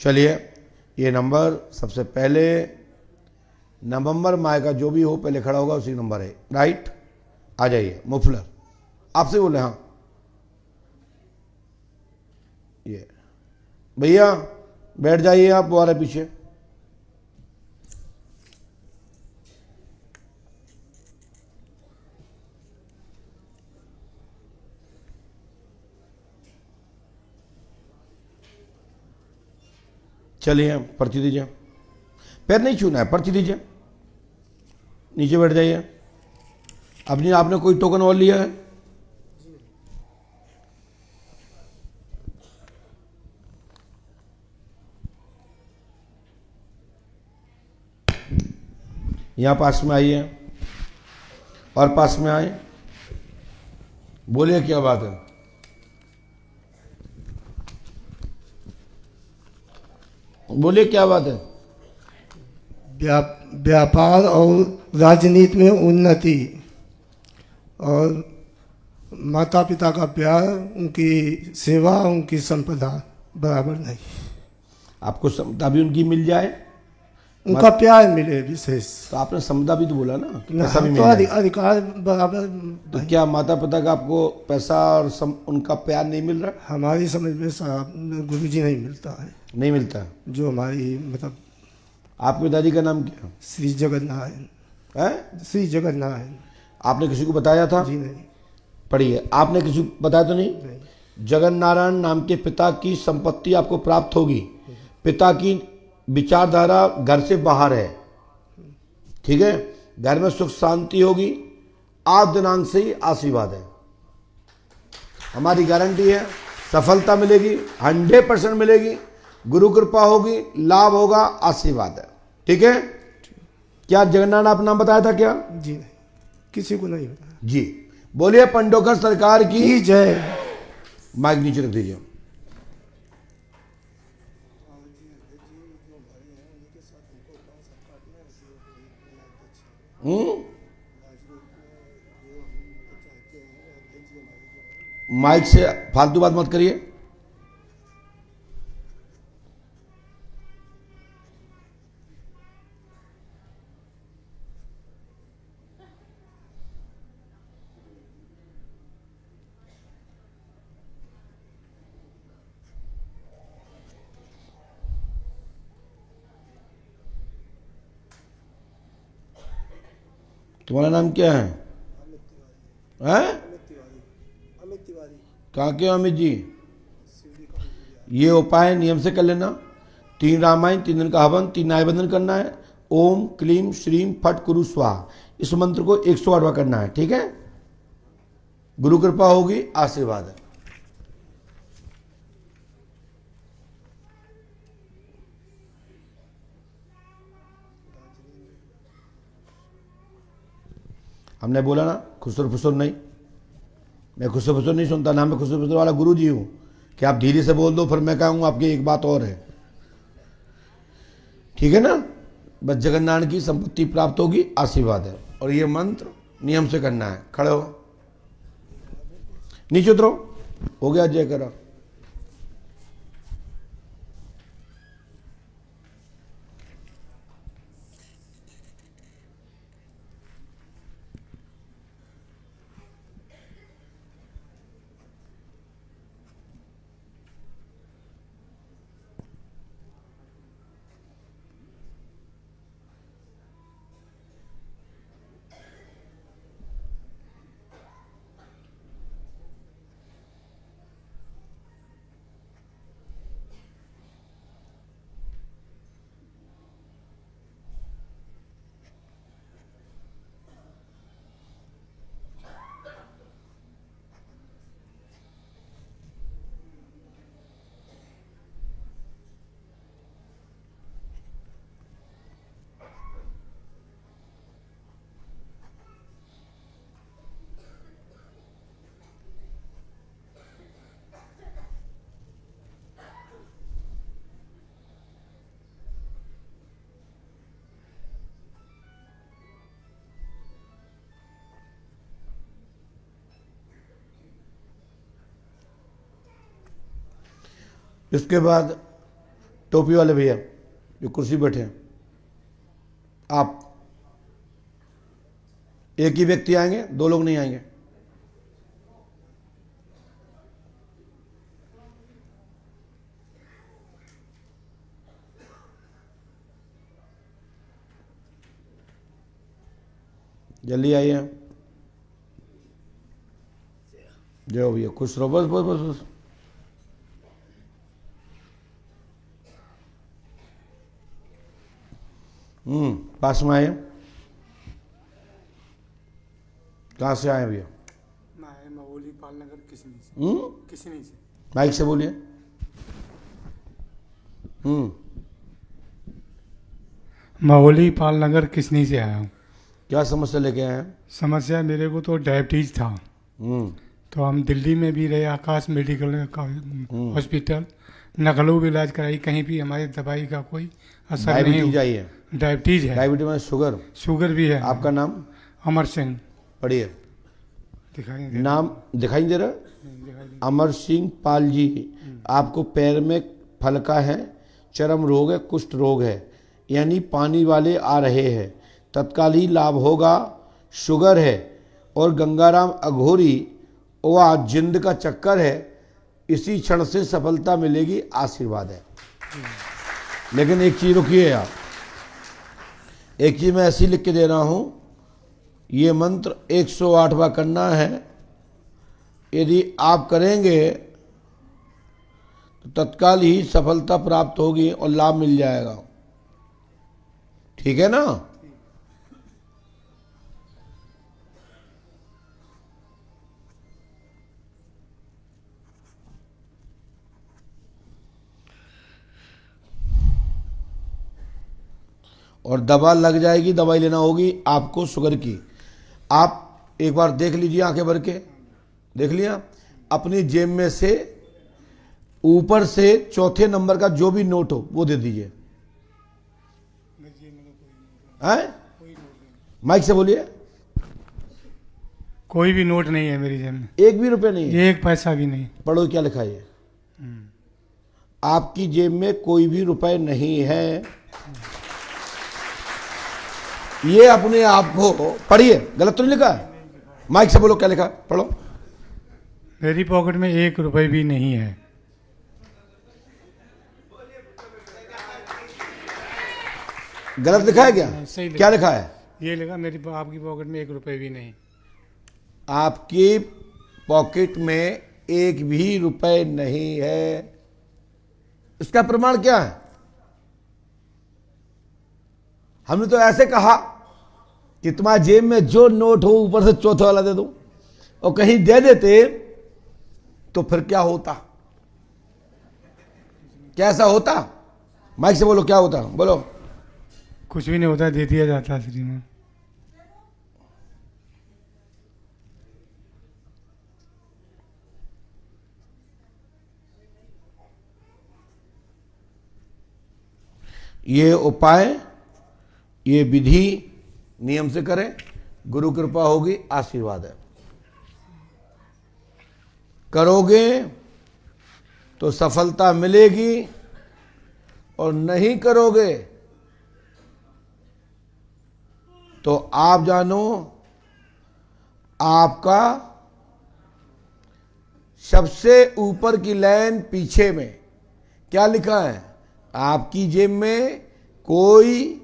चलिए, ये नंबर सबसे पहले नवंबर माह का जो भी हो पहले खड़ा होगा उसी नंबर है, राइट। आ जाइए मुफलर, आपसे बोले। हाँ ये भैया बैठ जाइए आप, वो आ रहे पीछे। चलिए पर्ची दीजिए, पैर नहीं छूना है, पर्ची दीजिए, नीचे बैठ जाइए। अपनी आपने कोई टोकन और लिया है? यहाँ पास में आइए और पास में आए, बोलिए क्या बात है। बोलिए क्या बात है। व्यापार और राजनीति में उन्नति और माता पिता का प्यार, उनकी सेवा, उनकी संपदा बराबर नहीं। आपको संपदा भी उनकी मिल जाए, उनका प्यार मिले विशेष। तो आपने संपदा भी तो बोला ना, पैसा भी तो मिल जाए। अधिकार बराबर। तो क्या माता पिता का आपको पैसा और उनका प्यार नहीं मिल रहा? हमारी समझ में साहब गुरुजी नहीं मिलता है, नहीं मिलता। जो हमारी मतलब। आपके पिताजी का नाम क्या श्री जगन्नारायण। है? श्री जगन्नारायण। आपने किसी को बताया था? जी नहीं। पढ़िए, आपने किसी को बताया तो नहीं? जगन नारायण नाम के पिता की संपत्ति आपको प्राप्त होगी। पिता की विचारधारा घर से बाहर है, ठीक है। घर में सुख शांति होगी, आज दिनांक से ही आशीर्वाद है, हमारी गारंटी है। सफलता मिलेगी, 100% मिलेगी, गुरु कृपा होगी, लाभ होगा, आशीर्वाद है, ठीक है। क्या जगन्नाथ आप नाम बताया था क्या? जी नहीं, किसी को नहीं बताया। जी बोलिए पंडोकर सरकार की जय। माइक नीचे रख दीजिए। माइक से फालतू बात मत करिए। तुम्हारा नाम क्या है? हैं? कहाँ के हो अमित जी? ये उपाय नियम से कर लेना। 3 रामायण, 3 दिन का हवन, 3 न्यायबंधन करना है। ओम क्लीम श्रीम फट कुरु स्वाहा, इस मंत्र को 108 बार करना है, ठीक है। गुरु कृपा होगी, आशीर्वाद है। हमने बोला ना खुसर फुसर नहीं, मैं खुसर फुसर नहीं सुनता ना, मैं खुसर फुसर वाला गुरु जी हूँ कि आप धीरे से बोल दो फिर मैं कहूँगा आपकी एक बात और है, ठीक है ना। बस जगन्नाथ की संपत्ति प्राप्त होगी, आशीर्वाद है। और ये मंत्र नियम से करना है। खड़े हो, नीचे उतरो, हो गया जय करा। इसके बाद टोपी वाले भैया जो कुर्सी बैठे हैं, आप एक ही व्यक्ति आएंगे, 2 लोग नहीं आएंगे। जल्दी आइए। जय हो भैया, खुश रहो, बस बस बस बस। पास में आए। कहाँ से आए भैया? मैं महोली पालनगर किसनी से। किसनी से। माइक से बोलिए। महोली पालनगर किसनी से आया हूँ। क्या समस्या लेके आए हैं? समस्या मेरे को तो डायबिटीज था। तो हम दिल्ली में भी रहे, आकाश मेडिकल का हॉस्पिटल, नकलों भी इलाज कराई, कहीं भी हमारी दवाई का कोई असर नहीं डायबिटीज हुआ। आई है? डायबिटीज है। डायबिटीज में शुगर? शुगर भी है। आपका नाम? अमर सिंह। पढ़िए। दिखाई दे नाम दिखाई दे रहा है? दिखाई दे। अमर सिंह पाल जी। आपको पैर में फलका है, चर्म रोग है, कुष्ठ रोग है, यानी पानी वाले आ रहे हैं, तत्काल ही लाभ होगा। शुगर है और गंगाराम अघोरी व जिंद का चक्कर है, इसी क्षण से सफलता मिलेगी, आशीर्वाद है। लेकिन एक चीज रुकिए आप, एक चीज मैं ऐसी लिख के दे रहा हूं, ये मंत्र 108वां करना है। यदि आप करेंगे तो तत्काल ही सफलता प्राप्त होगी और लाभ मिल जाएगा। ठीक है ना? और दवा लग जाएगी, दवाई लेना होगी आपको शुगर की। आप एक बार देख लीजिए, आंखें भर के देख लिया। अपनी जेब में से ऊपर से चौथे नंबर का जो भी नोट हो वो दे दीजिए। हैं? माइक से बोलिए। कोई भी नोट नहीं है मेरी जेब में, एक भी रुपए नहीं है? 1 पैसा भी नहीं। पढ़ो क्या लिखा है। आपकी जेब में कोई भी रुपए नहीं है। ये अपने आप को पढ़िए, गलत तो नहीं लिखा है? माइक से बोलो क्या लिखा है, पढ़ो। मेरी पॉकेट में 1 रुपए भी नहीं है। गलत लिखा है क्या? सही लिखा। क्या लिखा है? ये लिखा आपकी पॉकेट में 1 रुपए भी नहीं। आपकी पॉकेट में 1 भी रुपए नहीं है। इसका प्रमाण क्या है? हमने तो ऐसे कहा कि तुम्हारी जेब में जो नोट हो ऊपर से चौथा वाला दे दो, और कहीं दे देते तो फिर क्या होता? कैसा होता? माइक से बोलो क्या होता, बोलो। कुछ भी नहीं होता, दे दिया जाता श्रीमान। ये उपाय, ये विधि नियम से करें, गुरु कृपा होगी, आशीर्वाद है। करोगे तो सफलता मिलेगी, और नहीं करोगे तो आप जानो आपका सबसे ऊपर की लाइन पीछे में क्या लिखा है? आपकी जेब में कोई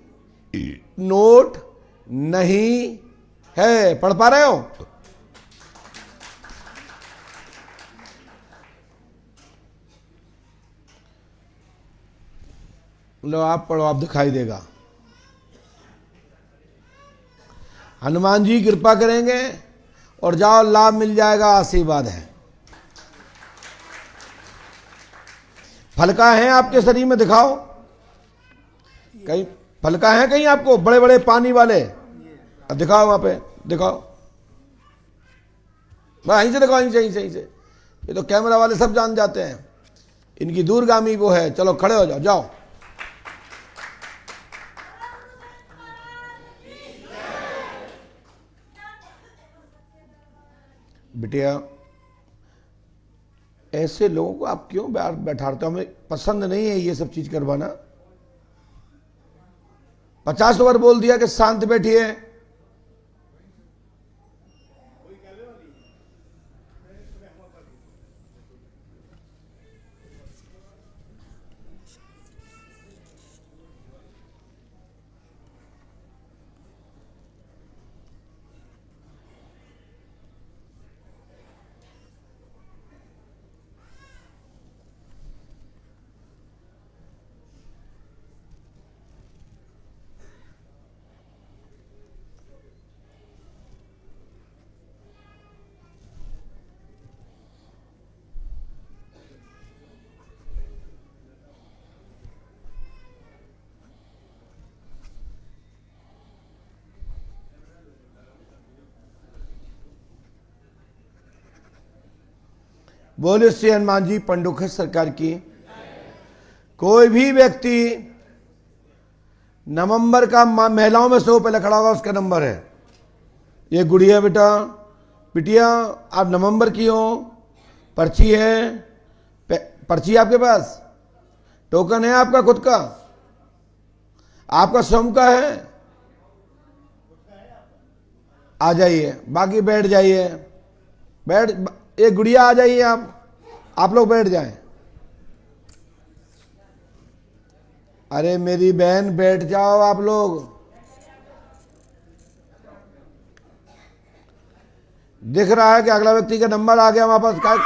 नोट नहीं है। पढ़ पा रहे हो? लो आप पढ़ो, आप दिखाई देगा। हनुमान जी कृपा करेंगे और जाओ, लाभ मिल जाएगा, आशीर्वाद है। फलका है आपके शरीर में? दिखाओ कहीं फलका है कहीं आपको, बड़े बड़े पानी वाले? दिखाओ वहां पे, दिखाओ। यहीं से दिखाओ, यहीं से। ये तो कैमरा वाले सब जान जाते हैं, इनकी दूरगामी वो है। चलो खड़े हो जाओ, जाओ। बिटिया ऐसे लोगों को आप क्यों बैठाते हो? हमें पसंद नहीं है ये सब चीज करवाना। 50 बार बोल दिया कि शांत बैठिए। बोले श्री हनुमान जी पंडोखर सरकार की। कोई भी व्यक्ति नवंबर का महिलाओं में से वो पहले खड़ा होगा, उसका नंबर है। ये गुड़िया बेटा, बिटिया आप नवंबर की हो, पर्ची है, पर्ची आपके पास, टोकन है आपका खुद का, आपका स्वयं का है, आ जाइए। बाकी बैठ जाइए, एक गुड़िया आ जाइए, आप लोग बैठ जाएं। अरे मेरी बहन बैठ जाओ आप लोग। दिख रहा है कि अगला व्यक्ति का नंबर आ गया वापस का।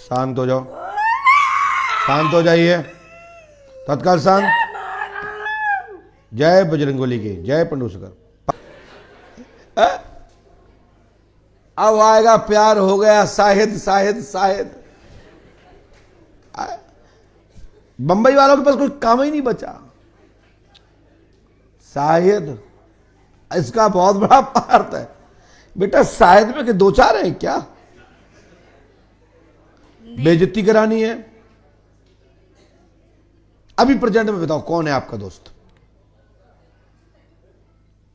शांत हो जाओ, शांत हो जाइए, तत्काल शांत। जय बजरंगबली की जय। पंडूसकर अब आएगा प्यार हो गया, शाहिद शाहिद शाहिद। बंबई वालों के पास कोई काम ही नहीं बचा। शाहिद इसका बहुत बड़ा अर्थ है बेटा। शाहिद में के दो चार है क्या? बेइज्जती करानी है? अभी प्रेजेंट में बताओ कौन है आपका दोस्त?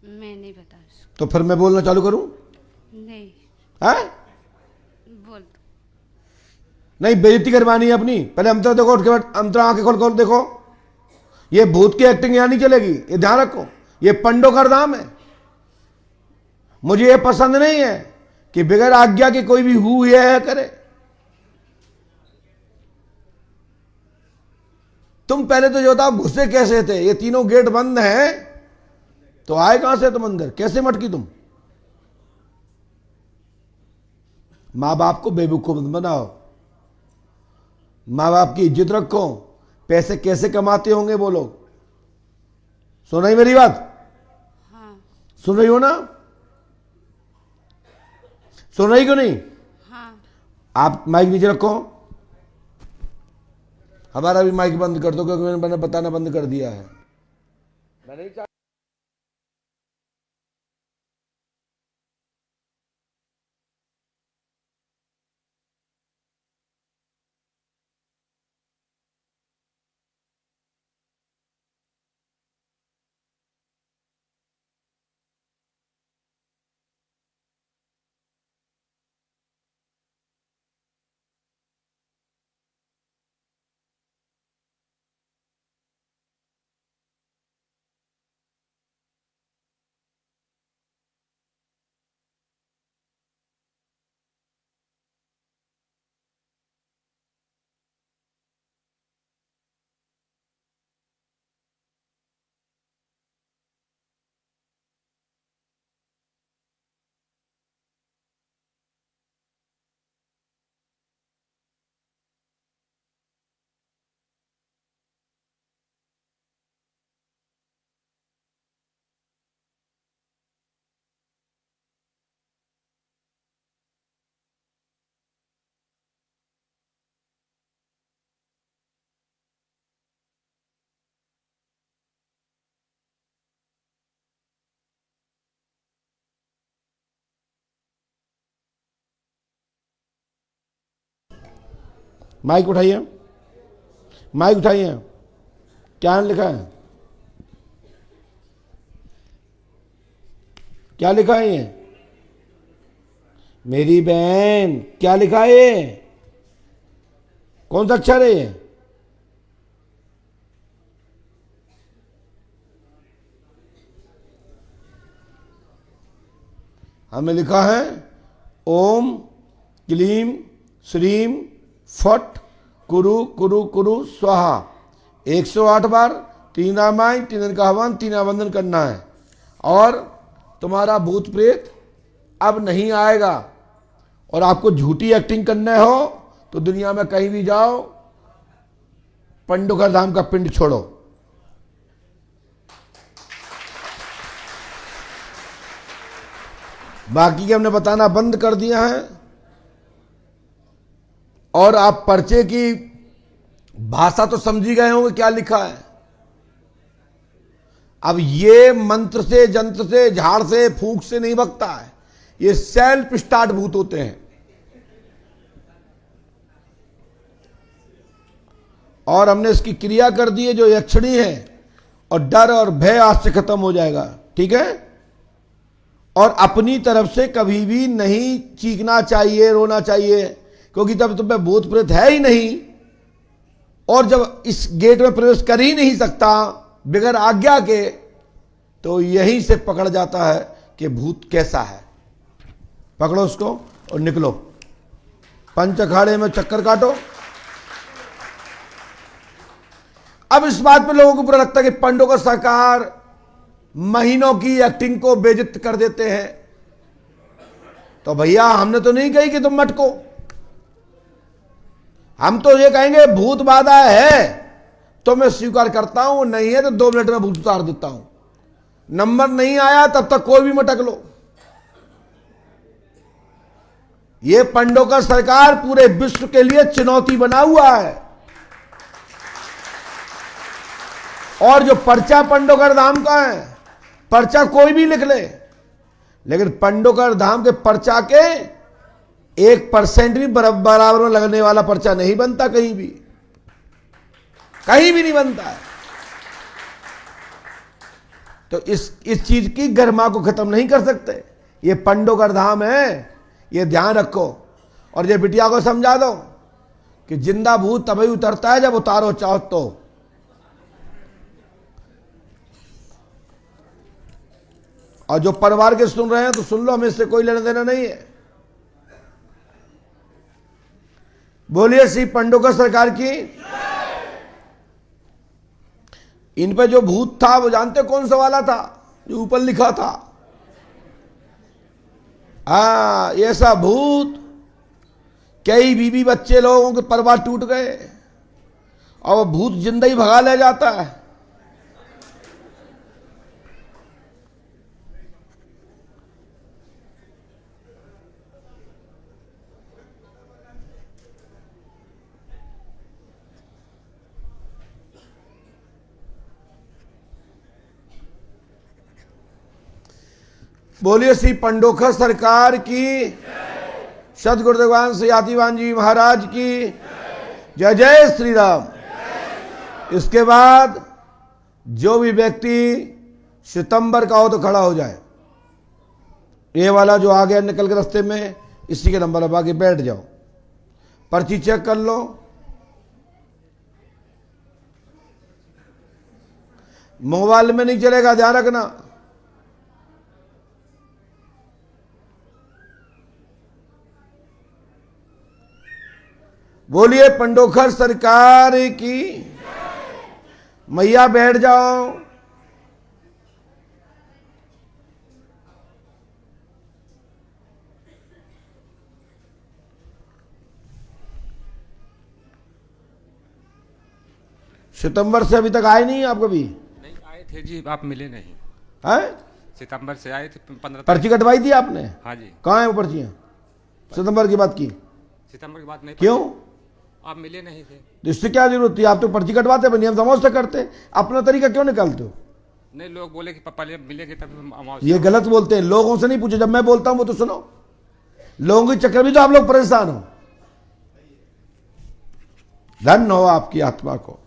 मैं नहीं बता सकती। तो फिर मैं बोलना चालू करूं? नहीं। है? बोल दो। नहीं, बेइज्जती करवानी है अपनी। पहले अंतरा देखो, उठ के बाद अंतरा आंखें खोल खोल देखो। ये भूत की एक्टिंग यहां नहीं चलेगी, ये ध्यान रखो। ये पंडोकर धाम है। मुझे ये पसंद नहीं है कि बगैर आज्ञा के कोई भी हु है करे। तुम पहले तो जो था घुसे कैसे थे? ये तीनों गेट बंद हैं तो आए कहां से तुम अंदर? कैसे मटकी तुम? मां बाप को बेवकूफ मत बनाओ, मां बाप की इज्जत रखो। पैसे कैसे कमाते होंगे वो लोग? सुन रही मेरी बात? हाँ। सुन रही हो ना? सुन रही क्यों नहीं? हाँ। आप माइक नीचे रखो। हमारा भी माइक बंद कर दो, क्योंकि मैंने बताना बंद कर दिया है। मैं नहीं माइक उठाइए, माइक उठाइए। क्या लिखा है, क्या लिखा है ये? मेरी बहन क्या लिखा है ये? कौन सा अक्षर है ये? हमें लिखा है ओम क्लीम श्रीम फट कुरु कुरु कुरु स्वाहा। 108 बार 3 रामायण 3 दिन का हवन 3 आबंधन करना है और तुम्हारा भूत प्रेत अब नहीं आएगा। और आपको झूठी एक्टिंग करना हो तो दुनिया में कहीं भी जाओ, पंडोकर धाम का पिंड छोड़ो। बाकी के हमने बताना बंद कर दिया है। और आप पर्चे की भाषा तो समझ ही गए होंगे क्या लिखा है। अब ये मंत्र से जंत्र से झाड़ से फूंक से नहीं भगता है, ये सेल्फ स्टार्ट भूत होते हैं। और हमने इसकी क्रिया कर दी है जो यक्षिणी है, और डर और भय आज से खत्म हो जाएगा, ठीक है। और अपनी तरफ से कभी भी नहीं चीखना चाहिए, रोना चाहिए, क्योंकि तब तुम्हें भूत प्रेत है ही नहीं। और जब इस गेट में प्रवेश कर ही नहीं सकता बगैर आज्ञा के, तो यहीं से पकड़ जाता है कि भूत कैसा है। पकड़ो उसको और निकलो, पंच अखाड़े में चक्कर काटो। अब इस बात पे लोगों को बुरा लगता है कि पंडोकर सरकार महीनों की एक्टिंग को बेइज्जत कर देते हैं। तो भैया हमने तो नहीं कही कि तुम मटको, हम तो ये कहेंगे भूत बाधा है तो मैं स्वीकार करता हूं, नहीं है तो 2 मिनट में भूत उतार देता हूं। नंबर नहीं आया तब तक कोई भी मटक लो। ये पंडोकर सरकार पूरे विश्व के लिए चुनौती बना हुआ है। और जो पर्चा पंडोकर धाम का है, पर्चा कोई भी लिख ले, लेकिन पंडोकर धाम के पर्चा के 1% भी बराबर में लगने वाला पर्चा नहीं बनता, कहीं भी नहीं बनता है। तो इस चीज की गरिमा को खत्म नहीं कर सकते। ये पंडोकर धाम है, ये ध्यान रखो। और ये बिटिया को समझा दो कि जिंदा भूत तभी उतरता है जब उतारो चाहो तो। और जो परिवार के सुन रहे हैं तो सुन लो, हमें इससे कोई लेना देना नहीं है। बोलिए श्री पंडोकर सरकार की। इन पे जो भूत था वो जानते कौन सा वाला था, जो ऊपर लिखा था? ऐसा भूत कई बीबी बच्चे लोगों के परिवार टूट गए, और वो भूत जिंदा ही भगा ले जाता है। बोलिए श्री पंडोकर सरकार की, सदगुरु भगवान श्री आतिवान जी महाराज की जय। जय श्री राम। इसके बाद जो भी व्यक्ति सितंबर का हो तो खड़ा हो जाए। ये वाला जो आ गया निकल के रास्ते में, इसी के नंबर अब आके बैठ जाओ, पर्ची चेक कर लो। मोबाइल में नहीं चलेगा, ध्यान रखना। बोलिए पंडोकर सरकार की। मैया बैठ जाओ। सितंबर से अभी तक आए नहीं आप कभी? नहीं आए थे जी, आप मिले नहीं। हैं? सितंबर से आए थे 15 पर्ची कटवाई थी आपने? हाँ जी। कहाँ है वो पर्चियां? सितंबर की बात की? सितंबर की बात नहीं। क्यों? आप मिले नहीं थे। तो इससे क्या जरूरत थी? आप तो पर्ची कटवाते पर नियम समझ से करते, अपना तरीका क्यों निकालते हो? नहीं, लोग बोले कि पहले मिलेंगे तब हम ये गलत बोलते हैं। लोगों से नहीं पूछो, जब मैं बोलता हूं वो तो सुनो। लोगों के चक्कर में तो आप लोग परेशान हो। धन्य हो आपकी आत्मा को।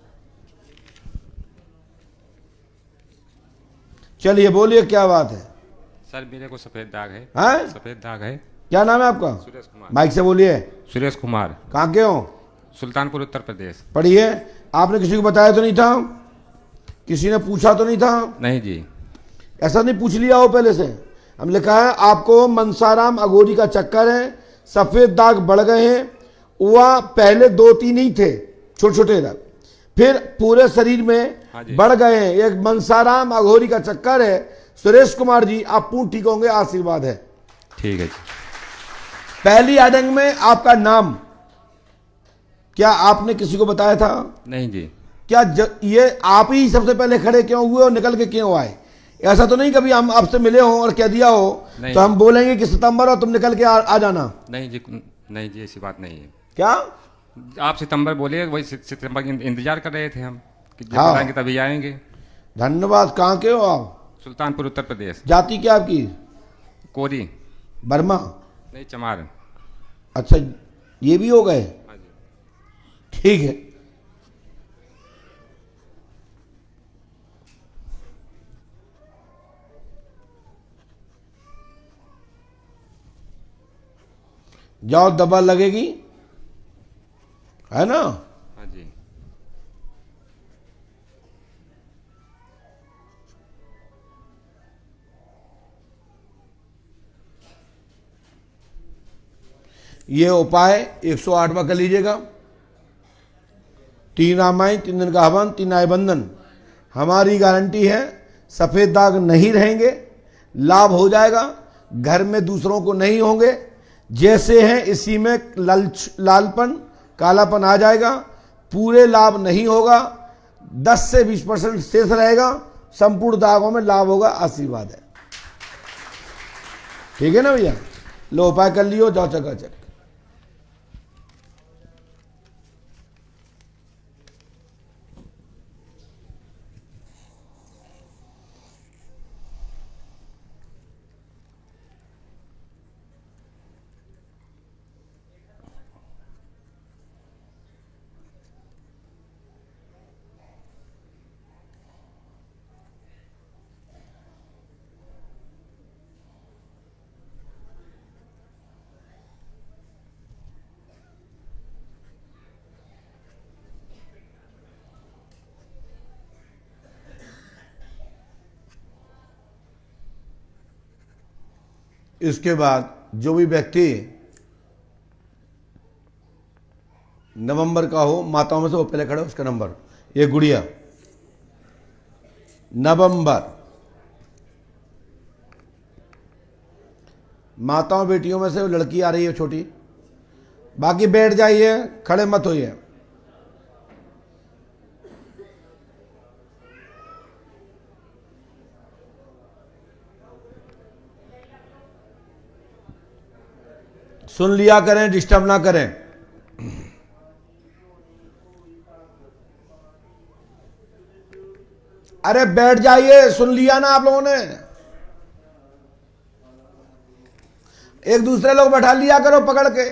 चलिए बोलिए क्या बात है। सर मेरे को सफेद दाग है। हैं? सफेद दाग है। क्या नाम है आपका? सुरेश कुमार। माइक से बोलिए। सुरेश कुमार, कहाँ के हो? सुल्तानपुर उत्तर प्रदेश। पढ़िए। आपने किसी को बताया तो नहीं था? किसी ने पूछा तो नहीं था? नहीं जी। ऐसा नहीं पूछ लिया हो पहले से? हम लिखा है आपको मनसाराम अघोरी का चक्कर है, सफेद दाग बढ़ गए हैं। वह पहले 2-3 ही थे, छोटे छोटे दाग, फिर पूरे शरीर में हाँ जी। बढ़ गए हैं। एक मनसाराम अघोरी का चक्कर है। सुरेश कुमार जी आप पूर्ण ठीक होंगे, आशीर्वाद है। ठीक है जी। पहली एडिंग में आपका नाम क्या आपने किसी को बताया था? नहीं जी। क्या ये आप ही सबसे पहले खड़े क्यों हुए और निकल के क्यों आए? ऐसा तो नहीं कभी हम आपसे मिले हो और कह दिया हो तो हम बोलेंगे कि सितंबर और तुम निकल के आ जाना? नहीं जी, नहीं जी, ऐसी बात नहीं है। क्या आप सितंबर बोले, वही सितंबर की इंतजार कर रहे थे हम कि जब हाँ। बताएंगे तभी आएंगे। धन्यवाद। कहाँ के हो आप? सुल्तानपुर उत्तर प्रदेश। जाति क्या आपकी? कोरी। बर्मा? नहीं, चमार। अच्छा, ये भी हो गए? हाँ जी। ठीक है। जाओ, दवा लगेगी, है ना? हाँ जी। ये उपाय 108वां कर लीजिएगा। 3 रामायण, 3 दिन का हवन, 3 आय बंधन। हमारी गारंटी है सफेद दाग नहीं रहेंगे, लाभ हो जाएगा, घर में दूसरों को नहीं होंगे। जैसे हैं इसी में लालपन, कालापन आ जाएगा, पूरे लाभ नहीं होगा, 10 से 20% शेष रहेगा, संपूर्ण दागों में लाभ होगा। आशीर्वाद है। ठीक है ना भैया? लो उपाय कर लियो, जाओ चकाचक। इसके बाद जो भी व्यक्ति नवंबर का हो, माताओं में से वो पहले खड़ा, उसका नंबर, ये गुड़िया नवंबर, माताओं बेटियों में से वो लड़की आ रही है छोटी। बाकी बैठ जाइए, खड़े मत होइए। सुन लिया करें, डिस्टर्ब ना करें। अरे बैठ जाइए, सुन लिया ना आप लोगों ने। एक दूसरे लोग बैठा लिया करो पकड़ के।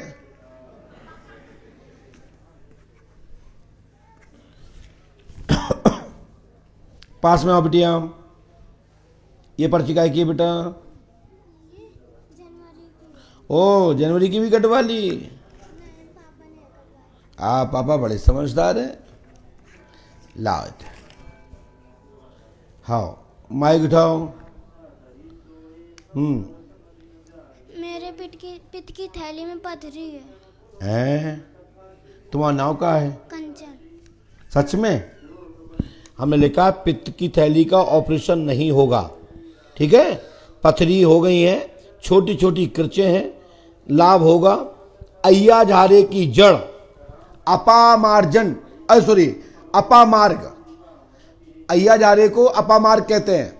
पास में आओ बिटिया। ये पर्ची काय की है बेटा? ओ, जनवरी की भी कटवा ली? पापा बड़े समझदार हैं। लाओ, हाँ माइक उठाओ। मेरे पित्त की थैली में पथरी है। हैं? तुम्हारा नाम क्या है? कंचन। सच में? हमने लिखा पित्त की थैली का ऑपरेशन नहीं होगा, ठीक है? पथरी हो गई है, छोटी छोटी किरचें हैं, लाभ होगा। अय्या झारे की जड़ अपामार्जन, अपामार्ग, अय्या झारे को अपामार्ग कहते हैं।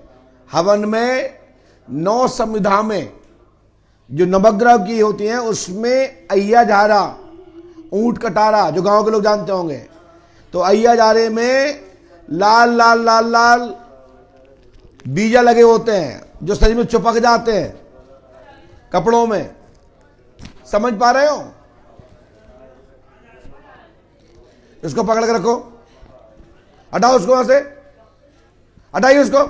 हवन में 9 संविधा में जो नवग्रह की होती हैं उसमें अय्या झारा, ऊंट कटारा, जो गांव के लोग जानते होंगे, तो अय्या झारे में लाल लाल लाल लाल बीजा लगे होते हैं जो शरीर में चिपक जाते हैं कपड़ों में। समझ पा रहे हो? इसको पकड़ के रखो, हटाओ उसको वहां से, हटाइए उसको।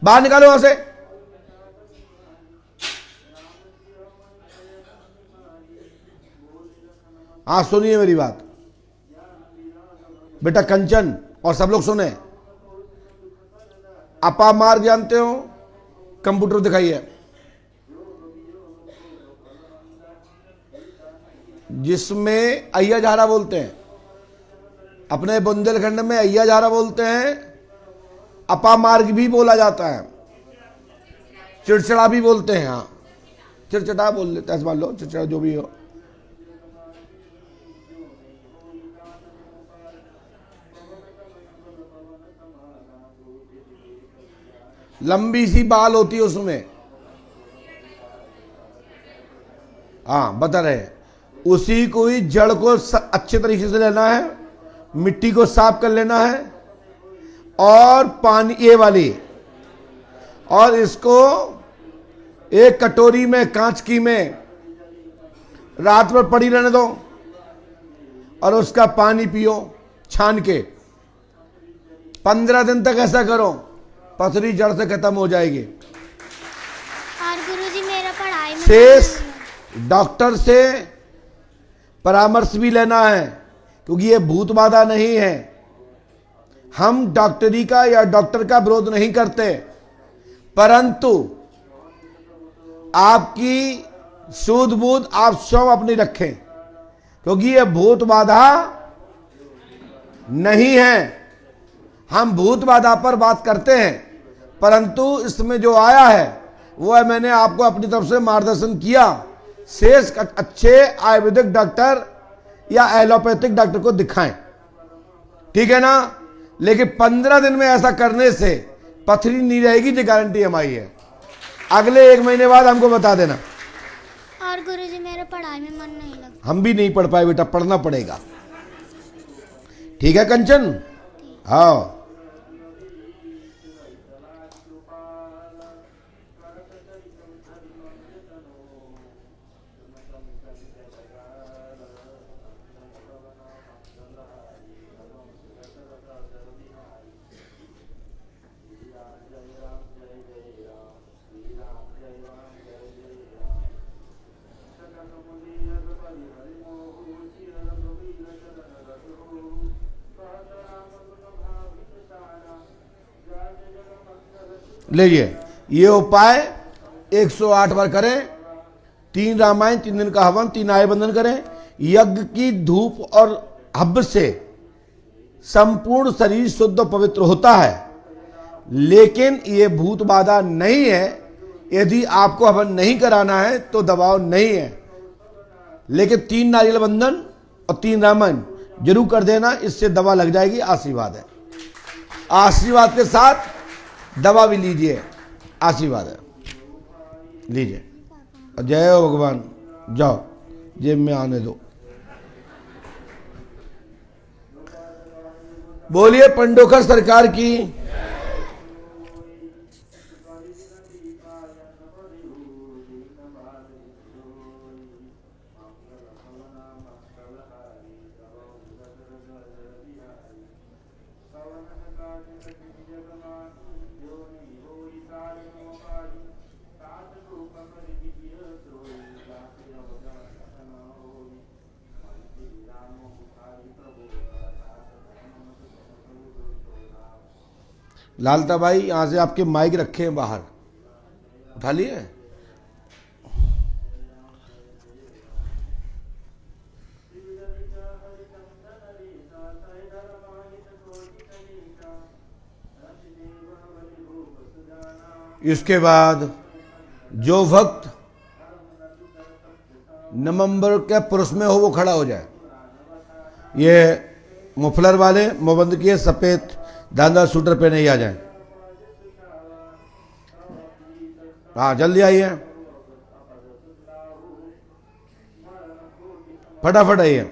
बाहर निकालो वहां से। हाँ सुनिए मेरी बात बेटा कंचन, और सब लोग सुने। अपा मार्ग जानते हो? कंप्यूटर दिखाइए। जिसमें अय्याझारा बोलते हैं, अपने बुंदेलखंड में अय्याझारा बोलते हैं, अपा मार्ग भी बोला जाता है, चिड़चिड़ा भी बोलते हैं। हाँ चिड़चिड़ा बोल लेते हैं, मान लो चिड़चिड़ा जो भी हो। लंबी सी बाल होती है उसमें। हाँ बता रहे हैं, उसी को ही जड़ को अच्छे तरीके से लेना है, मिट्टी को साफ कर लेना है, और पानी ये वाली, और इसको एक कटोरी में कांच की में रात भर पड़ी रहने दो, और उसका पानी पियो छान के। 15 दिन तक ऐसा करो, पथरी जड़ से खत्म हो जाएगी। और गुरुजी मेरा पढ़ाई में शेष डॉक्टर से परामर्श भी लेना है, क्योंकि ये भूत बाधा नहीं है। हम डॉक्टरी का या डॉक्टर का विरोध नहीं करते, परंतु आपकी सूझ बूझ आप स्वयं अपनी रखें, क्योंकि ये भूत बाधा नहीं है। हम भूत बाधा पर बात करते हैं, परंतु इसमें जो आया है वो है, मैंने आपको अपनी तरफ से मार्गदर्शन किया। शेष अच्छे आयुर्वेदिक डॉक्टर या एलोपैथिक डॉक्टर को दिखाएं, ठीक है ना। लेकिन 15 दिन में ऐसा करने से पथरी नहीं रहेगी, ये गारंटी हमारी है। अगले 1 महीने बाद हमको बता देना। और गुरुजी मेरे पढ़ाई में मन नहीं लगता। हम भी नहीं पढ़ पाए बेटा, पढ़ना पड़ेगा, ठीक है कंचन। हाँ लीजिए, ये उपाय 108 बार करें। 3 रामायण, 3 दिन का हवन, 3 आय बंधन करें। यज्ञ की धूप और हव्य से संपूर्ण शरीर शुद्ध और पवित्र होता है, लेकिन ये भूत बाधा नहीं है। यदि आपको हवन नहीं कराना है तो दबाव नहीं है, लेकिन 3 नारियल बंधन और 3 रामायण जरूर कर देना, इससे दवा लग जाएगी। आशीर्वाद है, आशीर्वाद के साथ दवा भी लीजिए, आशीर्वाद है, लीजिए। जय हो भगवान। जाओ जेब में आने दो। बोलिए पंडोखर सरकार की। लालता भाई, यहां से आपके माइक रखे हैं बाहर, उठा लिए। इसके बाद जो भक्त नवंबर के पुरुष में हो वो खड़ा हो जाए। ये मुफलर वाले मुबंद किए सफेद दानदार शूटर पे नहीं आ जाए। हाँ जल्दी आइए, फटाफट आइए।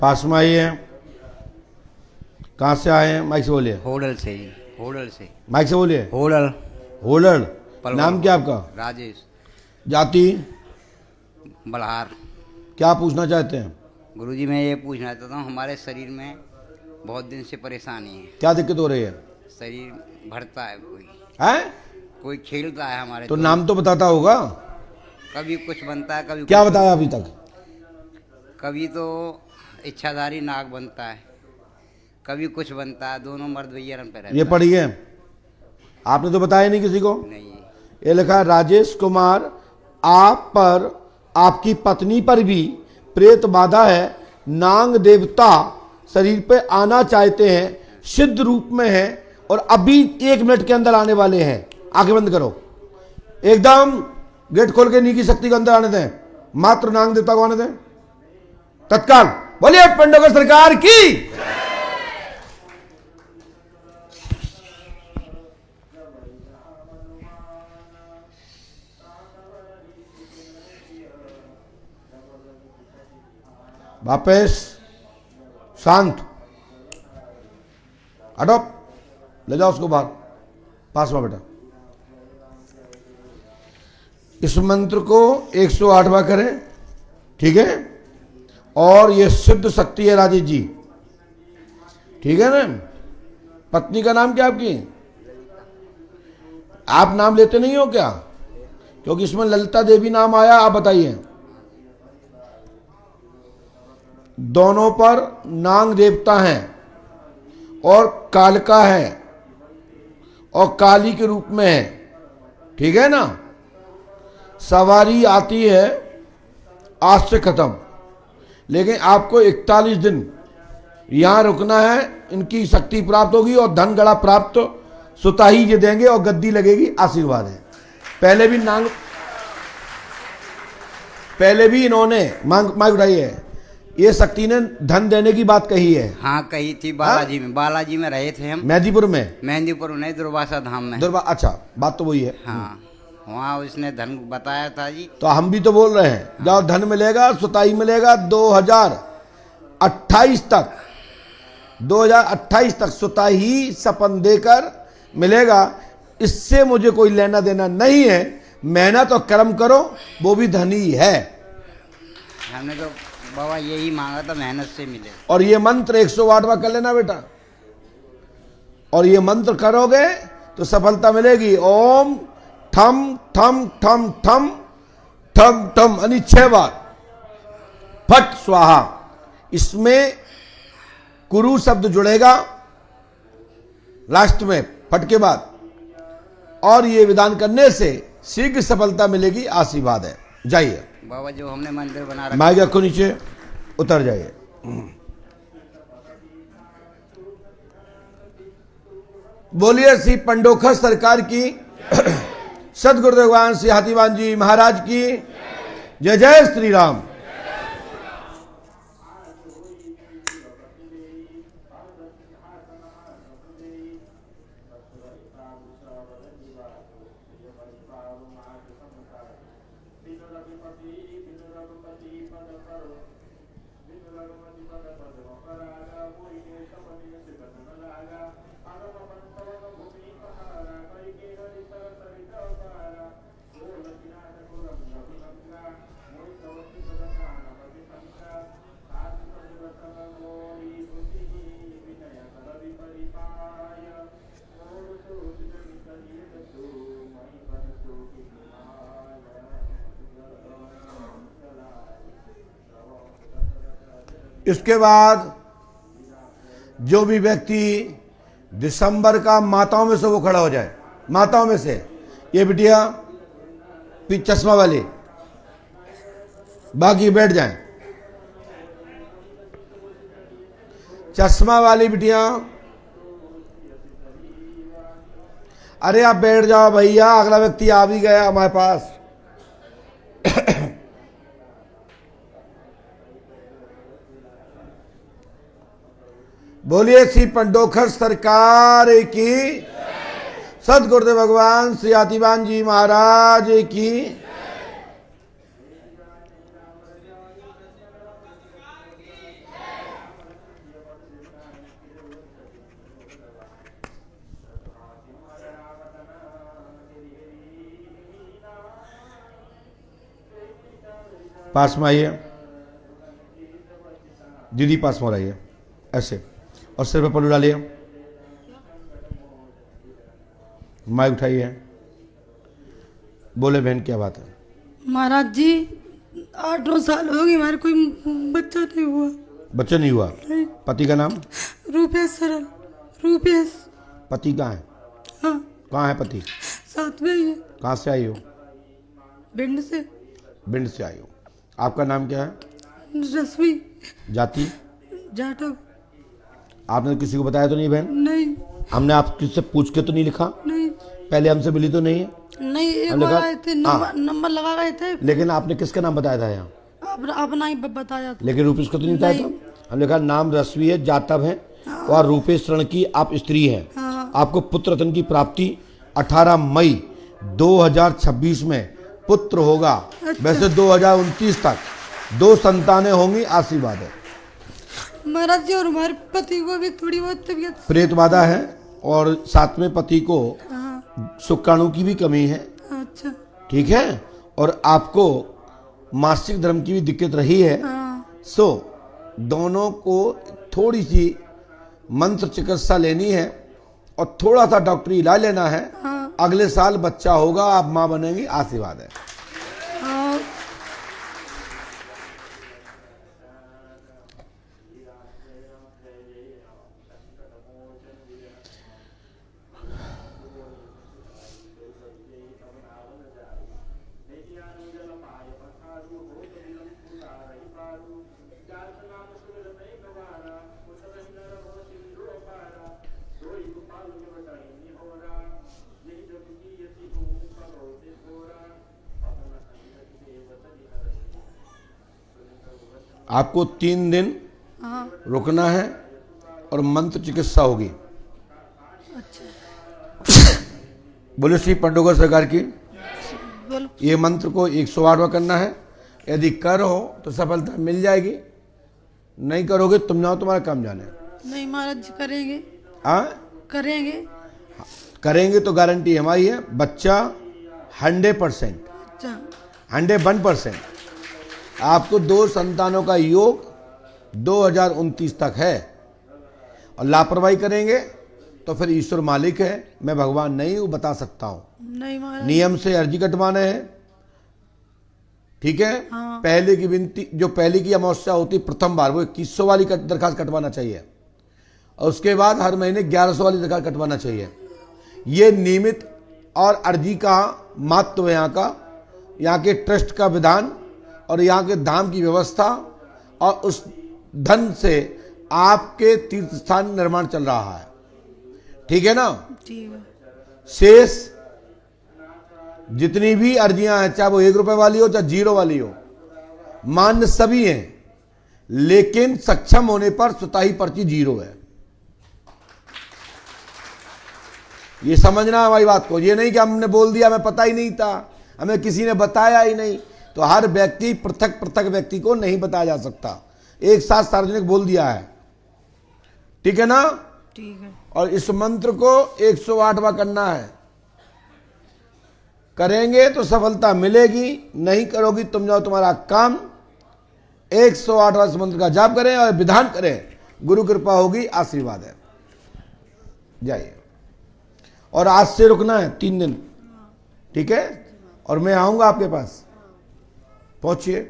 पास में आइए। कहाँ से आए हैं? माइक से बोलिए। होडल से ही, होडल से। माइक से बोलिए। होडल। होलड़। पलवल। नाम क्या आपका? राजेश। जाति? बलहार। क्या पूछना चाहते हैं? गुरुजी मैं ये पूछना चाहता हूँ, हमारे शरीर में बहुत दिन से परेशानी है। क्या दिक्कत हो रही है? शरीर भरता है, हैं? कोई खेलता है हमारे तो नाम तो बताता होगा। कभी कुछ बनता है, कभी क्या कुछ, बताया अभी तक? कभी तो इच्छाधारी नाग बनता है, कभी कुछ बनता है, दोनों मर्द भैया पे रहता ये पढ़िए। आपने तो बताया नहीं किसी को। है। नहीं ये लिखा है, राजेश कुमार, आप पर, आपकी पत्नी पर भी प्रेत बाधा है। नाग देवता शरीर पे आना चाहते हैं, सिद्ध रूप में है और अभी 1 मिनट के अंदर आने वाले हैं। आंखें बंद करो, एकदम गेट खोल के नी की शक्ति को अंदर आने दें। मात्र नाग देवता को आने दें तत्काल। बोलिए पंडोकर सरकार की। वापस शांत, हटो, ले जाओ उसको बाहर, पास में बेटा। इस मंत्र को 108वां करें, ठीक है? और ये सिद्ध शक्ति है राजेश जी, ठीक है ना? पत्नी का नाम क्या आपकी? आप नाम लेते नहीं हो क्या? क्योंकि इसमें ललिता देवी नाम आया। आप बताइए। दोनों पर नाग देवता हैं और कालिका है और काली के रूप में है, ठीक है ना? सवारी आती है आज से खत्म, लेकिन आपको 41 दिन यहां रुकना है। इनकी शक्ति प्राप्त होगी और धन गड़ा प्राप्त सुताही जी देंगे और गद्दी लगेगी। आशीर्वाद है। पहले भी इन्होंने माइक उठाइए, ये शक्ति ने धन देने की बात कही है। हाँ कही थी बालाजी में। बालाजी में रहे थे हम, मेहंदीपुर में। मेहंदीपुर नहीं, दुर्वासा धाम में। अच्छा, बात तो वही है। हाँ वहाँ उसने धन बताया था जी। तो हम भी तो बोल रहे हैं, जाओ धन मिलेगा, सुताई मिलेगा। 2028 तक सुताही सपन देकर मिलेगा। इससे मुझे कोई लेना देना नहीं है। मेहनत और कर्म करो, वो भी धनी है। हमने तो बाबा यही मांगा था, मेहनत से मिले। और ये मंत्र 108वां कर लेना बेटा, और ये मंत्र करोगे तो सफलता मिलेगी। ओम ठम ठम ठम ठम ठम ठम, यानी 6 बार फट स्वाहा। इसमें कुरु शब्द जुड़ेगा लास्ट में फट के बाद, और ये विधान करने से शीघ्र सफलता मिलेगी। आशीर्वाद है। जाइए बाबा, जो हमने मंदिर बना रखा। माइक रखो नीचे, उतर जाइए। बोलिए श्री पंडोखर सरकार की, सदगुरुदेव भगवान श्री हाथीवान जी महाराज की जय। जय श्री राम। इसके बाद जो भी व्यक्ति दिसंबर का माताओं में से वो खड़ा हो जाए। माताओं में से ये बिटिया चश्मा वाली, बाकी बैठ जाएं। चश्मा वाली बिटिया, अरे आप बैठ जाओ भैया, अगला व्यक्ति आ भी गया हमारे पास। बोलिए श्री पंडोखर सरकार की, सदगुरुदेव भगवान श्री हाथीवान जी महाराज की। पास में आइए दीदी, पास में आइए ऐसे, और सिर पे पल्लू डालिए, माइक उठाइए, बोले बहन क्या बात है। महाराज जी 8-9 साल हो गए, हमारे कोई बच्चा नहीं हुआ। बच्चा नहीं हुआ? नहीं। पति का नाम? रूपेश सरल। रूपेश। पति कहाँ है? हाँ, कहाँ है पति? साथ में ही है। कहाँ से आई हो? भिंड से। भिंड से आई हो। आपका नाम क्या है? रश्मि। जाति? जाटव। आपने किसी को बताया तो नहीं बहन? नहीं। हमने आप किससे पूछ के तो नहीं लिखा? नहीं। पहले हमसे मिली तो नहीं है? नहीं, एक हमने बार कहा- आए थे, हाँ। नंबर लगा गए थे। लेकिन आपने किसका नाम बताया था यहाँ? अपना ही बताया था। लेकिन रूपेश को तो नहीं बताया नहीं। था? हमने कहा नाम रश्मि है, जातव है, और रूपेश शरण की आप स्त्री हैं। हाँ। आपको पुत्र रत्न की प्राप्ति 18 मई 2026 में पुत्र होगा। अच्छा। वैसे 2029 तक 2 संतानें होंगी, आशीर्वाद है। महाराज जी, और हमारे पति को भी थोड़ी बहुत तबीयत। प्रेत बाधा है, और साथ में पति को हाँ। शुक्राणु की भी कमी है। अच्छा। ठीक है, और आपको मासिक धर्म की भी दिक्कत रही है। हाँ। सो दोनों को थोड़ी सी मंत्र चिकित्सा लेनी है और थोड़ा सा डॉक्टरी इलाज लेना है। हाँ। अगले साल बच्चा होगा, आप मां बनेंगी, आशीर्वाद है। हाँ। आपको 3 दिन हाँ। रुकना है और मंत्र चिकित्सा होगी। अच्छा। बोले श्री पंडोगर सरकार की। बोलो। ये मंत्र को 108वां करना है। यदि करो तो सफलता मिल जाएगी, नहीं करोगे तुम जाओ, तुम्हारा काम जाने। नहीं महाराज जी, करेंगे। हाँ, करेंगे। करेंगे तो गारंटी हमारी है। बच्चा 100%, अच्छा। 101%। आपको 2 संतानों का योग 2029 तक है। और लापरवाही करेंगे तो फिर ईश्वर मालिक है, मैं भगवान नहीं हूं, बता सकता हूं। नहीं महाराज। नियम से अर्जी कटवाने हैं। ठीक है। हाँ। पहले की विनती, जो पहले की अमावस्या होती प्रथम बार, वो 2100 वाली दरखास्त कटवाना चाहिए, और उसके बाद हर महीने 1100 वाली दरखास्त कटवाना चाहिए। ये नियमित और अर्जी का महत्व है, यहाँ के ट्रस्ट का विधान और यहाँ के धाम की व्यवस्था, और उस धन से आपके तीर्थ स्थान निर्माण चल रहा है। ठीक है ना? ठीक है। शेष जितनी भी अर्जियां हैं, चाहे वो 1 रुपए वाली हो चाहे 0 वाली हो, मान्य सभी हैं, लेकिन सक्षम होने पर स्वतः ही पर्ची 0 है। ये समझना हमारी बात को। ये नहीं कि हमने बोल दिया, हमें पता ही नहीं था, हमें किसी ने बताया ही नहीं। तो हर व्यक्ति, पृथक पृथक व्यक्ति को नहीं बताया जा सकता। एक साथ सार्वजनिक बोल दिया है। ठीक है ना? ठीक है। और इस मंत्र को 108वां करना है। करेंगे तो सफलता मिलेगी, नहीं करोगी तुम जाओ, तुम्हारा काम। 108वां इस मंत्र का जाप करें और विधान करें, गुरु कृपा होगी, आशीर्वाद है। जाइए। और आज से रुकना है 3 दिन। ठीक है? और मैं आऊंगा आपके पास, पहुंचिए।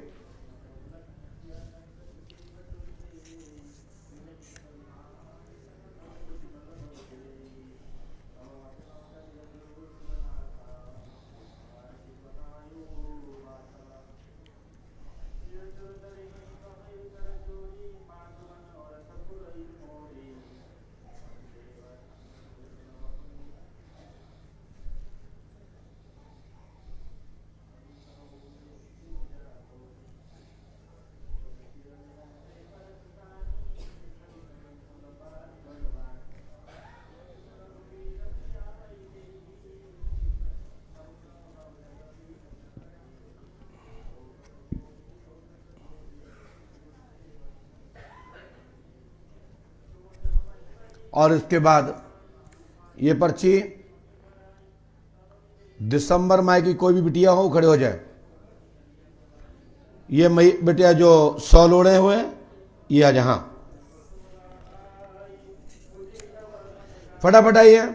और इसके बाद ये पर्ची दिसंबर माह की कोई भी बिटिया हो, खड़े हो जाए। ये बेटिया जो 100 लोड़े हुए हैं ये आज यहाँ फटाफट आइए।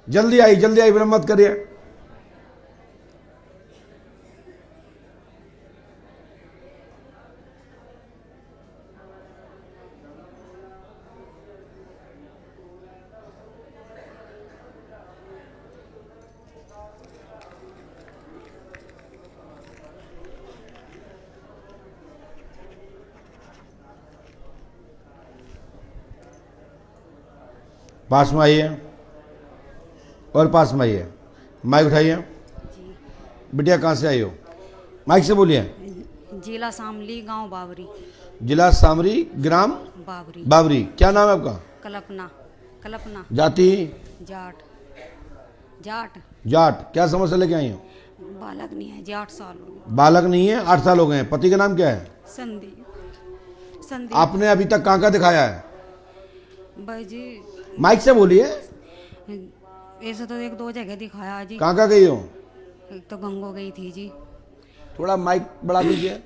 जल्दी आई विलंब मत करिए। पास में आइए और पास में आइए। माइक उठाइए। बिटिया कहाँ से आई हो? माइक से बोलिए। जिला शामली, गांव बाबरी। जिला सामरी, ग्राम बाबरी। बाबरी। क्या नाम है आपका? कल्पना। कल्पना। जाति? जाट। जाट। जाट। क्या समस्या लेके आई हो? बालक नहीं है जी, 8 साल हो गए। बालक नहीं है, 8 साल हो गए हैं। पति का नाम क्या है? संदीप। संदीप। आपने अभी तक कहाँ दिखाया है? भाई जी माइक से बोलिए। ऐसे तो 1-2 जगह दिखाया जी। कहाँ गई हो? एक तो गंगो गई थी जी। थोड़ा माइक बढ़ा दीजिए।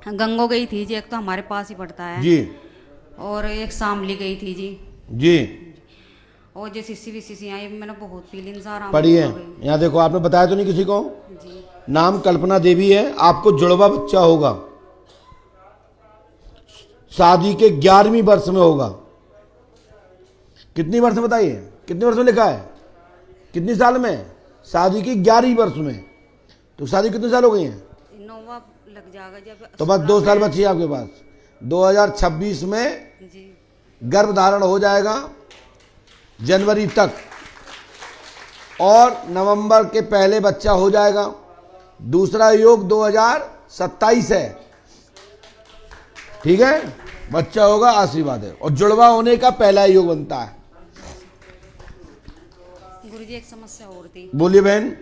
गंगो गई थी जी, एक तो हमारे पास ही पड़ता है जी। और एक शामली गई थी जी। जी। और जो सीसी आई, मैंने बहुत फीलिंग सारा पढ़िए। यहाँ देखो, आपने बताया तो नहीं किसी को? जी। नाम कल्पना देवी है। आपको जुड़वा बच्चा होगा, शादी के 11वीं वर्ष में होगा। कितनी वर्ष में बताइए? कितने वर्ष में लिखा है? कितनी साल में? शादी की 11वीं वर्ष में। तो शादी कितने साल हो गई है? 9वां लग जाएगा जब। तो बस 2 साल बची है आपके पास। 2026 में जी। गर्भ धारण हो जाएगा जनवरी तक, और नवंबर के पहले बच्चा हो जाएगा। दूसरा योग 2027 है। ठीक है, बच्चा होगा, आशीर्वाद है। और जुड़वा होने का पहला योग बनता है। गुरुजी एक समस्या और थी। बोलिए बहन।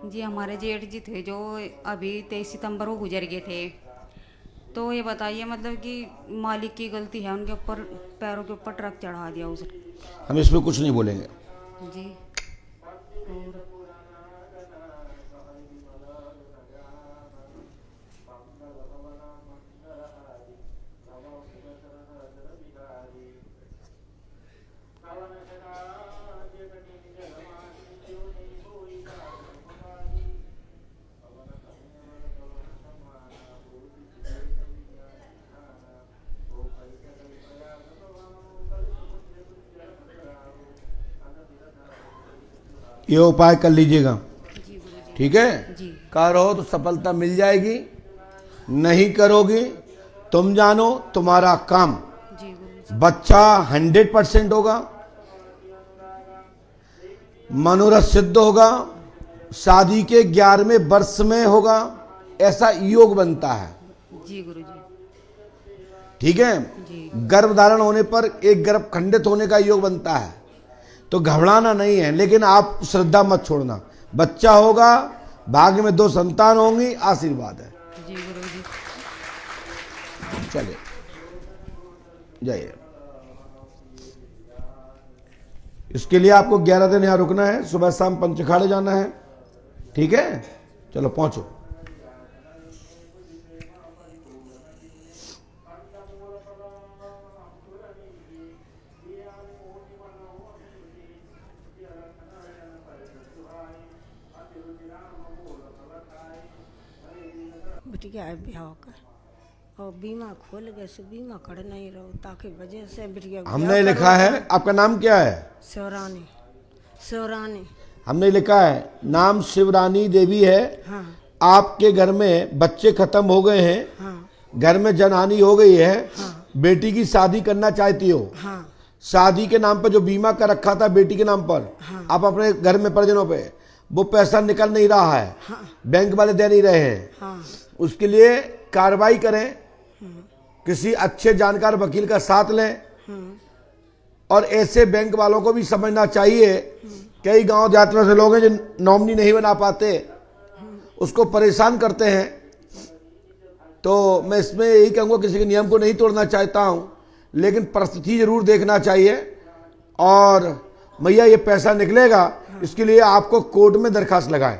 जी हमारे जेठ जी थे जो अभी 23 सितंबर को गुजर गए थे। तो ये बताइए मतलब कि मालिक की गलती है, उनके ऊपर पैरों के ऊपर ट्रक चढ़ा दिया उसे। हम इसमें कुछ नहीं बोलेंगे जी। और ये उपाय कर लीजिएगा। जी गुरुजी। ठीक है, जी। करो तो सफलता मिल जाएगी, नहीं करोगी तुम जानो तुम्हारा काम। जी गुरुजी। बच्चा 100% होगा, मनोरथ सिद्ध होगा, शादी के 11वें वर्ष में होगा, ऐसा योग बनता है। जी गुरुजी। ठीक है। जी। गर्भ धारण होने पर एक गर्भ खंडित होने का योग बनता है। तो घबराना नहीं है, लेकिन आप श्रद्धा मत छोड़ना। बच्चा होगा, भाग्य में 2 संतान होंगी, आशीर्वाद है। जी गुरुजी। चलिए जाइए। इसके लिए आपको 11 दिन यहाँ रुकना है, सुबह शाम पंचखाड़े जाना है। ठीक है, चलो पहुंचो। बिटिया है ब्याह कर और बीमा खोल गए से बीमा कर नहीं रहो ताकि वजह से बिटिया हमने लिखा है, आपका नाम क्या है? शिवरानी। शिवरानी। हमने लिखा है नाम शिवरानी देवी है। हाँ। आपके घर में बच्चे खत्म हो गए हैं। हाँ। घर में जनहानि हो गई है। हाँ। बेटी की शादी करना चाहती हो। हाँ। शादी के नाम पर जो बीमा का रखा था बेटी के नाम पर, हाँ। आप अपने घर में परिजनों पे, वो पैसा निकल नहीं रहा है। हाँ। बैंक वाले दे नहीं रहे हैं। हाँ। उसके लिए कार्रवाई करें, किसी अच्छे जानकार वकील का साथ लें। और ऐसे बैंक वालों को भी समझना चाहिए, कई गांव देहात में से लोग हैं जो नॉमिनी नहीं बना पाते, उसको परेशान करते हैं। तो मैं इसमें यही कहूँगा, किसी के नियम को नहीं तोड़ना चाहता हूँ, लेकिन परिस्थिति जरूर देखना चाहिए। और मैया ये पैसा निकलेगा, इसके लिए आपको कोर्ट में दरखास्त लगाएं।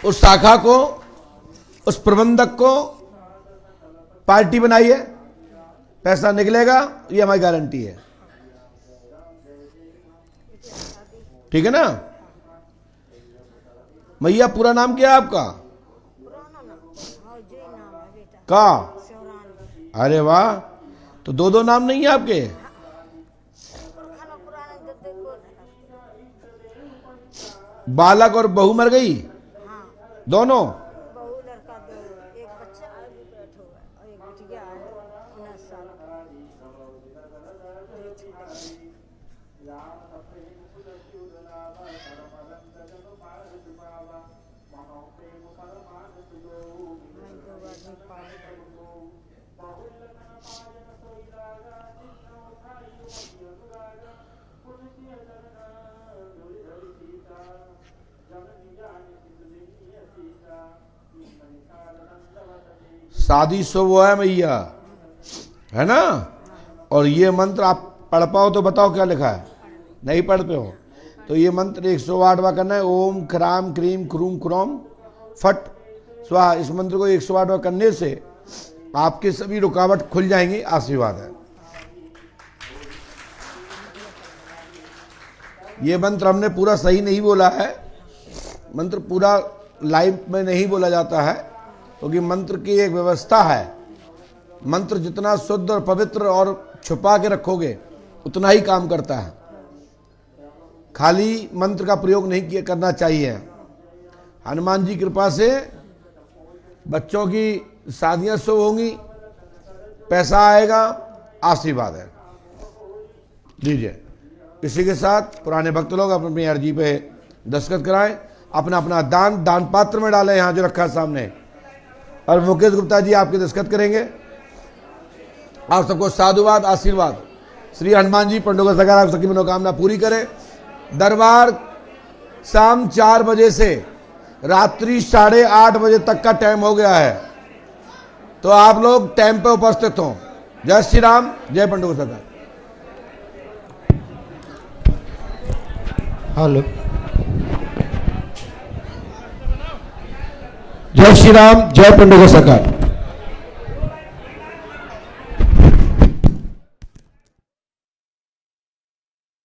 उस शाखा को, उस प्रबंधक को पार्टी बनाइए, पैसा निकलेगा, ये हमारी गारंटी है। ठीक है ना? मैया पूरा नाम क्या है आपका? का? अरे वाह, तो दो दो नाम नहीं है आपके? बालक और बहू मर गई दोनों? बहू लड़का दो, एक बच्चा आगे बैठो है और एक बिटिया है 19 साल का। शादी शुभ है मैया, है ना? और ये मंत्र आप पढ़ पाओ तो बताओ क्या लिखा है? नहीं पढ़ पे हो तो ये मंत्र 108 बार करना है। ओम क्राम क्रीम क्रूम क्रोम फट स्वाहा। इस मंत्र को 108 बार करने से आपके सभी रुकावट खुल जाएंगी। आशीर्वाद है। ये मंत्र हमने पूरा सही नहीं बोला है, मंत्र पूरा लाइव में नहीं बोला जाता है, क्योंकि मंत्र की एक व्यवस्था है। मंत्र जितना शुद्ध और पवित्र और छुपा के रखोगे उतना ही काम करता है। खाली मंत्र का प्रयोग नहीं करना चाहिए। हनुमान जी की कृपा से बच्चों की शादियां शुभ होंगी, पैसा आएगा, आशीर्वाद है। लीजिए, इसी के साथ पुराने भक्त लोग अपनी अपनी अर्जी पे दस्तखत कराएं, अपना अपना दान पात्र में डालें, यहाँ जो रखा है सामने। और मुकेश गुप्ता जी आपके दस्तखत करेंगे। आप सबको साधुवाद, आशीर्वाद। श्री हनुमान जी पंडों का सगार आप सबकी मनोकामना पूरी करें। दरबार शाम 4 बजे से रात्रि 8:30 बजे तक का टाइम हो गया है, तो आप लोग टाइम पे उपस्थित हों। जय श्री राम, जय पंडों का सगार। हेलो। जय श्री राम, जय पंडों का सगार।